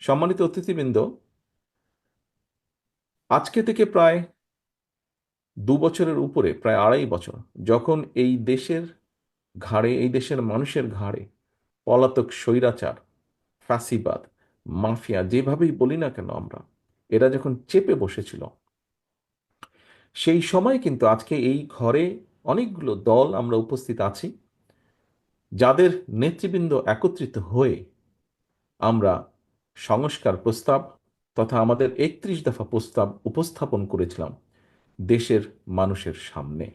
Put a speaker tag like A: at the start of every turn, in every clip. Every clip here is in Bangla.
A: সম্মানিত অতিথিবৃন্দ, আজকে থেকে প্রায় 2 বছরের উপরে, প্রায় 2.5 বছর, যখন এই দেশের মানুষের ঘাড়ে পলাতক স্বৈরাচার, ফ্যাসিবাদ, মাফিয়া, যেভাবেই বলি না কেন আমরা, এরা যখন চেপে বসেছিল, সেই সময় কিন্তু আজকে এই ঘরে অনেকগুলো দল আমরা উপস্থিত আছি, যাদের নেতৃবৃন্দ একত্রিত হয়ে আমরা সংস্কার প্রস্তাব তথা আমাদের 31 দফা প্রস্তাব উপস্থাপন করেছিলাম দেশের মানুষের সামনে।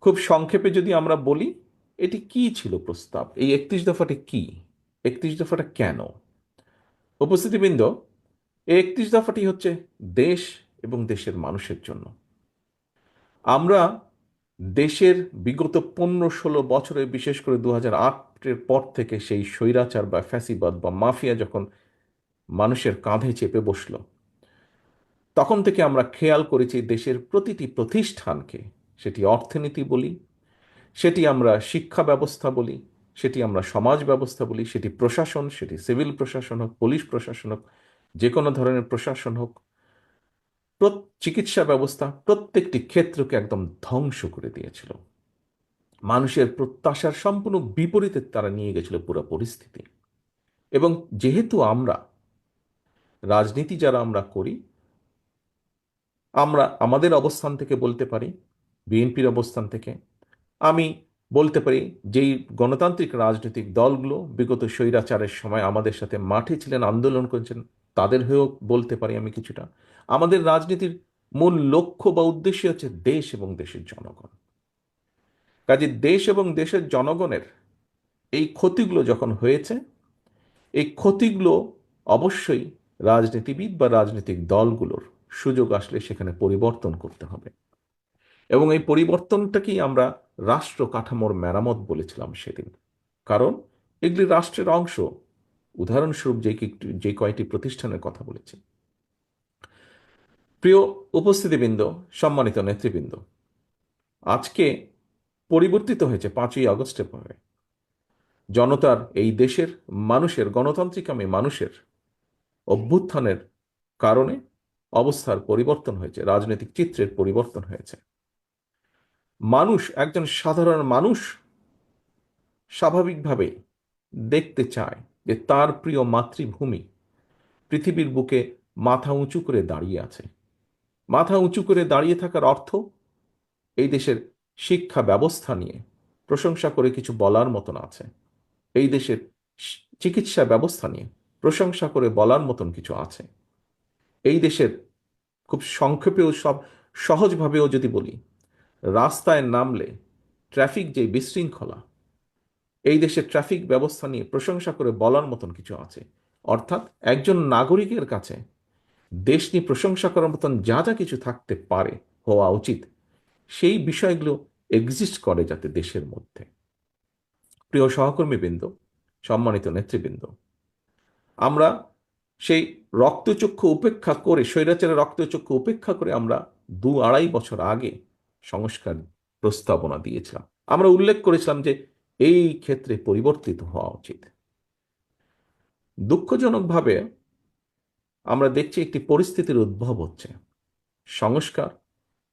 A: খুব সংক্ষেপে যদি আমরা বলি, এটি কি ছিল প্রস্তাব, এই 31 দফাটি কি, 31 দফাটা কেন? উপস্থিতিবৃন্দ, এই 31 দফাটি হচ্ছে দেশ এবং দেশের মানুষের জন্য। আমরা দেশের বিগত 15-16 বছরে, বিশেষ করে 2008-এর পর থেকে, সেই স্বৈরাচার বা ফ্যাসিবাদ বা মাফিয়া যখন মানুষের কাঁধে চেপে বসল, তখন থেকে আমরা খেয়াল করেছি দেশের প্রতিটি প্রতিষ্ঠানকে, সেটি অর্থনীতি বলি, সেটি আমরা শিক্ষা ব্যবস্থা বলি, সেটি আমরা সমাজ ব্যবস্থা বলি, সেটি প্রশাসন, সেটি সিভিল প্রশাসন হোক, পুলিশ প্রশাসন হোক, যে কোনো ধরনের প্রশাসন হোক, চিকিৎসা ব্যবস্থা, প্রত্যেকটি ক্ষেত্রকে একদম ধ্বংস করে দিয়েছিল। মানুষের প্রত্যাশার সম্পূর্ণ বিপরীতে তারা নিয়ে গেছিল পুরো পরিস্থিতি। এবং যেহেতু আমরা রাজনীতি যারা আমরা করি, আমরা আমাদের অবস্থান থেকে বলতে পারি, বিএনপির অবস্থান থেকে আমি বলতে পারি, যেই গণতান্ত্রিক রাজনৈতিক দলগুলো বিগত স্বৈরাচারের সময় আমাদের সাথে মাঠে ছিলেন, আন্দোলন করেছেন, তাদের হয়েও বলতে পারি আমি কিছুটা। আমাদের রাজনীতির মূল লক্ষ্য বা উদ্দেশ্য হচ্ছে দেশ এবং দেশের জনগণ। কাজে দেশ এবং দেশের জনগণের এই ক্ষতিগুলো যখন হয়েছে, এই ক্ষতিগুলো অবশ্যই রাজনীতিবিদ বা রাজনৈতিক দলগুলোর সুযোগ আসলে সেখানে পরিবর্তন করতে হবে। এবং এই পরিবর্তনটাকেই আমরা রাষ্ট্র কাঠামোর মেরামত বলেছিলাম সেদিন। কারণ এগুলি রাষ্ট্রের অংশ। উদাহরণস্বরূপ যে কয়টি প্রতিষ্ঠানের কথা বলেছি। প্রিয় উপস্থিতিবৃন্দ, সম্মানিত নেতৃবৃন্দ, আজকে পরিবর্তিত হয়েছে 5ই আগস্টের পরে। জনতার, এই দেশের মানুষের, গণতান্ত্রিকামী মানুষের অভ্যুত্থানের কারণে অবস্থার পরিবর্তন হয়েছে, রাজনৈতিক চিত্রের পরিবর্তন হয়েছে। মানুষ, একজন সাধারণ মানুষ স্বাভাবিকভাবে দেখতে চায় যে তার প্রিয় মাতৃভূমি পৃথিবীর বুকে মাথা উঁচু করে দাঁড়িয়ে আছে। মাথা উঁচু করে দাঁড়িয়ে থাকার অর্থ এই দেশের শিক্ষা ব্যবস্থা নিয়ে প্রশংসা করে কিছু বলার মতন আছে, এই দেশের চিকিৎসা ব্যবস্থা নিয়ে প্রশংসা করে বলার মতন কিছু আছে, এই দেশের, খুব সংক্ষেপেও সহজভাবেও যদি বলি, রাস্তায় নামলে ট্রাফিক যে বিশৃঙ্খলা, এই দেশের ট্রাফিক ব্যবস্থা নিয়ে প্রশংসা করে বলার মতন কিছু আছে। অর্থাৎ একজন নাগরিকের কাছে দেশ নিয়ে প্রশংসা করার মতন যা যা কিছু থাকতে পারে, হওয়া উচিত, সেই বিষয়গুলো এক্সিস্ট করে যাতে দেশের মধ্যে। প্রিয় সহকর্মীবৃন্দ, সম্মানিত নেতৃবৃন্দ, আমরা সেই রক্তচক্ষু উপেক্ষা করে, স্বৈরাচারের রক্তচক্ষু উপেক্ষা করে আমরা 2-2.5 বছর আগে সংস্কার প্রস্তাবনা দিয়েছিলাম। আমরা উল্লেখ করেছিলাম যে এই ক্ষেত্রে পরিবর্তিত হওয়া উচিত। দুঃখজনকভাবে আমরা দেখছি একটি পরিস্থিতির উদ্ভব হচ্ছে, সংস্কার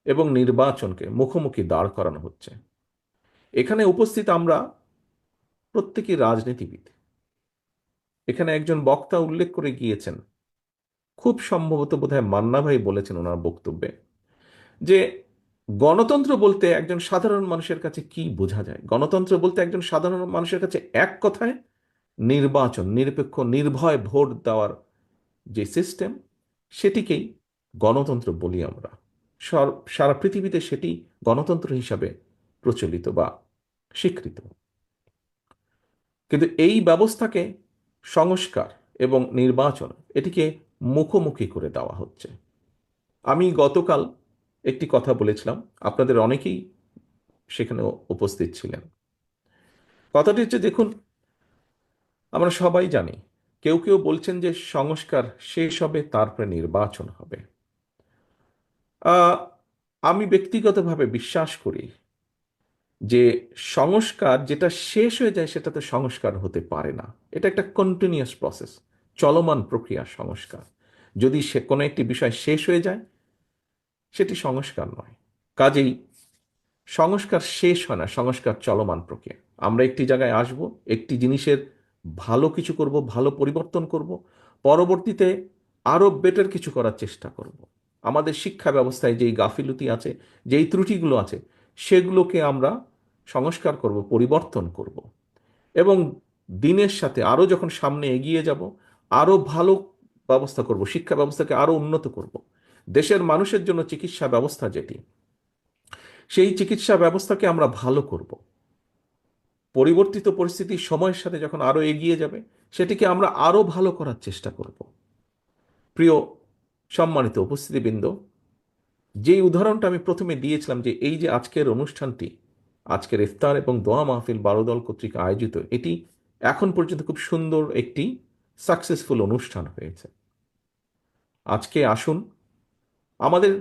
A: এবং নির্বাচনকে মুখোমুখি দাঁড় করানো হচ্ছে। এখানে উপস্থিত আমরা প্রত্যেকই রাজনীতিবিদ। এখানে একজন বক্তা উল্লেখ করে গিয়েছেন, খুব সম্ভবত বোধহয় মান্না ভাই বলেছেন ওনার বক্তব্যে, যে গণতন্ত্র বলতে একজন সাধারণ মানুষের কাছে কি বোঝা যায়। গণতন্ত্র বলতে একজন সাধারণ মানুষের কাছে এক কথায় নির্বাচন, নিরপেক্ষ নির্ভয় ভোট দেওয়ার যে সিস্টেম, সেটিকেই গণতন্ত্র বলি আমরা। সারা পৃথিবীতে সেটি গণতন্ত্র হিসাবে প্রচলিত বা স্বীকৃত। কিন্তু এই ব্যবস্থাকে সংস্কার এবং নির্বাচন, এটিকে মুখোমুখি করে দেওয়া হচ্ছে। আমি গতকাল একটি কথা বলেছিলাম, আপনাদের অনেকেই সেখানে উপস্থিত ছিলেন। কথাটি হচ্ছে, দেখুন, আমরা সবাই জানি, কেউ কেউ বলছেন যে সংস্কার শেষ হবে তারপরে নির্বাচন হবে। আমি ব্যক্তিগতভাবে বিশ্বাস করি যে সংস্কার যেটা শেষ হয়ে যায় সেটা তো সংস্কার হতে পারে না। এটা একটা কন্টিনিউয়াস প্রসেস। চলমান প্রক্রিয়া সংস্কার। যদি সে কোনো একটি বিষয় শেষ হয়ে যায়, সেটি সংস্কার নয়। কাজেই সংস্কার শেষ হয় না, সংস্কার চলমান প্রক্রিয়া। আমরা একটি জায়গায় আসব, একটি জিনিসের ভালো কিছু করব, ভালো পরিবর্তন করব, পরবর্তীতে আরো বেটার কিছু করার চেষ্টা করব। আমাদের শিক্ষা ব্যবস্থায় যেই গাফিলতি আছে, যেই ত্রুটিগুলো আছে, সেগুলোকে আমরা সংস্কার করব, পরিবর্তন করব, এবং দিনের সাথে আরো যখন সামনে এগিয়ে যাব, আরো ভালো ব্যবস্থা করব, শিক্ষা ব্যবস্থাকে আরো উন্নত করব। দেশের মানুষের জন্য চিকিৎসা ব্যবস্থা যেটি, সেই চিকিৎসা ব্যবস্থাকে আমরা ভালো করব। পরিবর্তিত পরিস্থিতি সময়ের সাথে যখন আরো এগিয়ে যাবে, সেটিকে আমরা আরো ভালো করার চেষ্টা করব। প্রিয় সম্মানিত উপস্থিতিবৃন্দ, যেই উদাহরণটা আমি প্রথমে দিয়েছিলাম, যে এই যে আজকের অনুষ্ঠানটি, আজকের ইফতার এবং দোয়া মাহফিল বারোদল কর্তৃক আয়োজিত, এটি এখন পর্যন্ত খুব সুন্দর একটি সাকসেসফুল অনুষ্ঠান হয়েছে। আজকে আসুন, আমাদের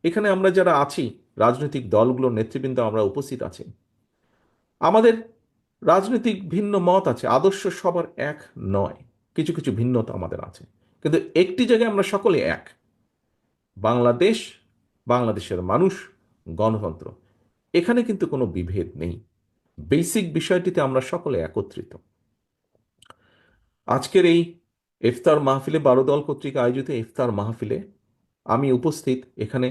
A: এখানে আমরা যারা আছি, রাজনৈতিক দলগুলোর নেতৃবৃন্দ আমরা উপস্থিত আছি, আমাদের রাজনৈতিক ভিন্ন মত আছে, আদর্শ সবার এক নয়, কিছু কিছু ভিন্নতা আমাদের আছে, কিন্তু একটি জায়গায় আমরা সকলে এক: বাংলাদেশ, বাংলাদেশের মানুষ, গণতন্ত্র। এখানে কিন্তু কোনো বিভেদ নেই। বেসিক বিষয়টিতে আমরা সকলে একত্রিত। আজকের এই ইফতার মাহফিলে, বারোদল কর্তৃক আয়োজিত ইফতার মাহফিলে আমি উপস্থিত। এখানে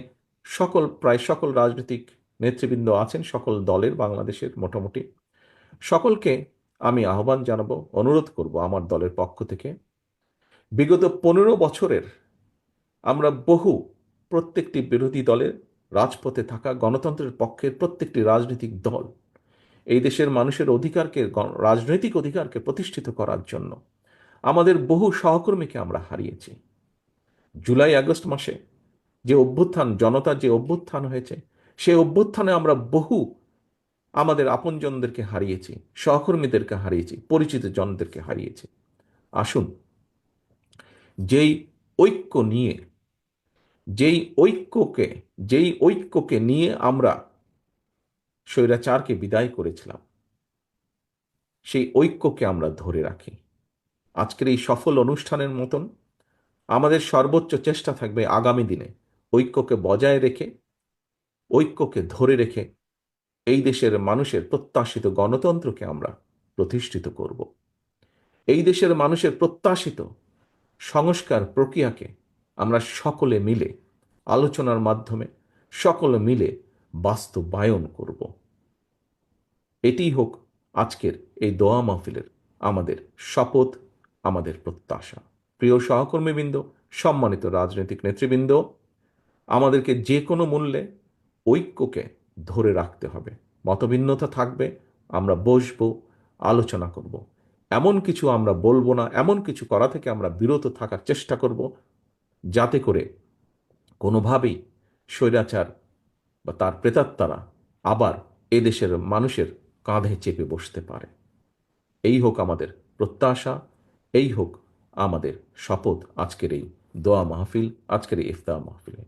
A: প্রায় সকল রাজনৈতিক নেতৃবৃন্দ আছেন, সকল দলের, বাংলাদেশের মোটামুটি সকলকে আমি আহ্বান জানাবো, অনুরোধ করব আমার দলের পক্ষ থেকে, বিগত 15 বছরের আমরা প্রত্যেকটি বিরোধী দলের, রাজপথে থাকা গণতন্ত্রের পক্ষের প্রত্যেকটি রাজনৈতিক দল এই দেশের মানুষের অধিকারকে, রাজনৈতিক অধিকারকে প্রতিষ্ঠিত করার জন্য আমাদের বহু সহকর্মীকে আমরা হারিয়েছি। জুলাই আগস্ট মাসে যে অভ্যুত্থান, জনতার যে অভ্যুত্থান হয়েছে, সেই অভ্যুত্থানে আমরা আমাদের আপনজনদেরকে হারিয়েছি, সহকর্মীদেরকে হারিয়েছি, পরিচিত জনদেরকে হারিয়েছি। আসুন, যেই ঐক্য নিয়ে, যেই ঐক্যকে নিয়ে আমরা স্বৈরাচারকে বিদায় করেছিলাম, সেই ঐক্যকে আমরা ধরে রাখি। আজকের এই সফল অনুষ্ঠানের মতন আমাদের সর্বোচ্চ চেষ্টা থাকবে আগামী দিনে ঐক্যকে বজায় রেখে, ঐক্যকে ধরে রেখে এই দেশের মানুষের প্রত্যাশিত গণতন্ত্রকে আমরা প্রতিষ্ঠিত করব। এই দেশের মানুষের প্রত্যাশিত সংস্কার প্রক্রিয়াকে আমরা সকলে মিলে, আলোচনার মাধ্যমে সকলে মিলে বাস্তবায়ন করব। এটিই হোক আজকের এই দোয়া মাহফিলের আমাদের শপথ, আমাদের প্রত্যাশা। প্রিয় সহকর্মীবৃন্দ, সম্মানিত রাজনৈতিক নেতৃবৃন্দ, আমাদেরকে যে কোনো মূল্যে ঐক্যকে ধরে রাখতে হবে। মতভিন্নতা থাকবে, আমরা বসবো, আলোচনা করব। এমন কিছু আমরা বলবো না, এমন কিছু করা থেকে আমরা বিরত থাকার চেষ্টা করব, যাতে করে কোনোভাবেই স্বৈরাচার বা তার প্রেতাত্মারা আবার এদেশের মানুষের কাঁধে চেপে বসতে পারে। এই হোক আমাদের প্রত্যাশা, এই হোক আমাদের শপথ আজকের এই দোয়া মাহফিল, আজকের এই ইফতার মাহফিলে।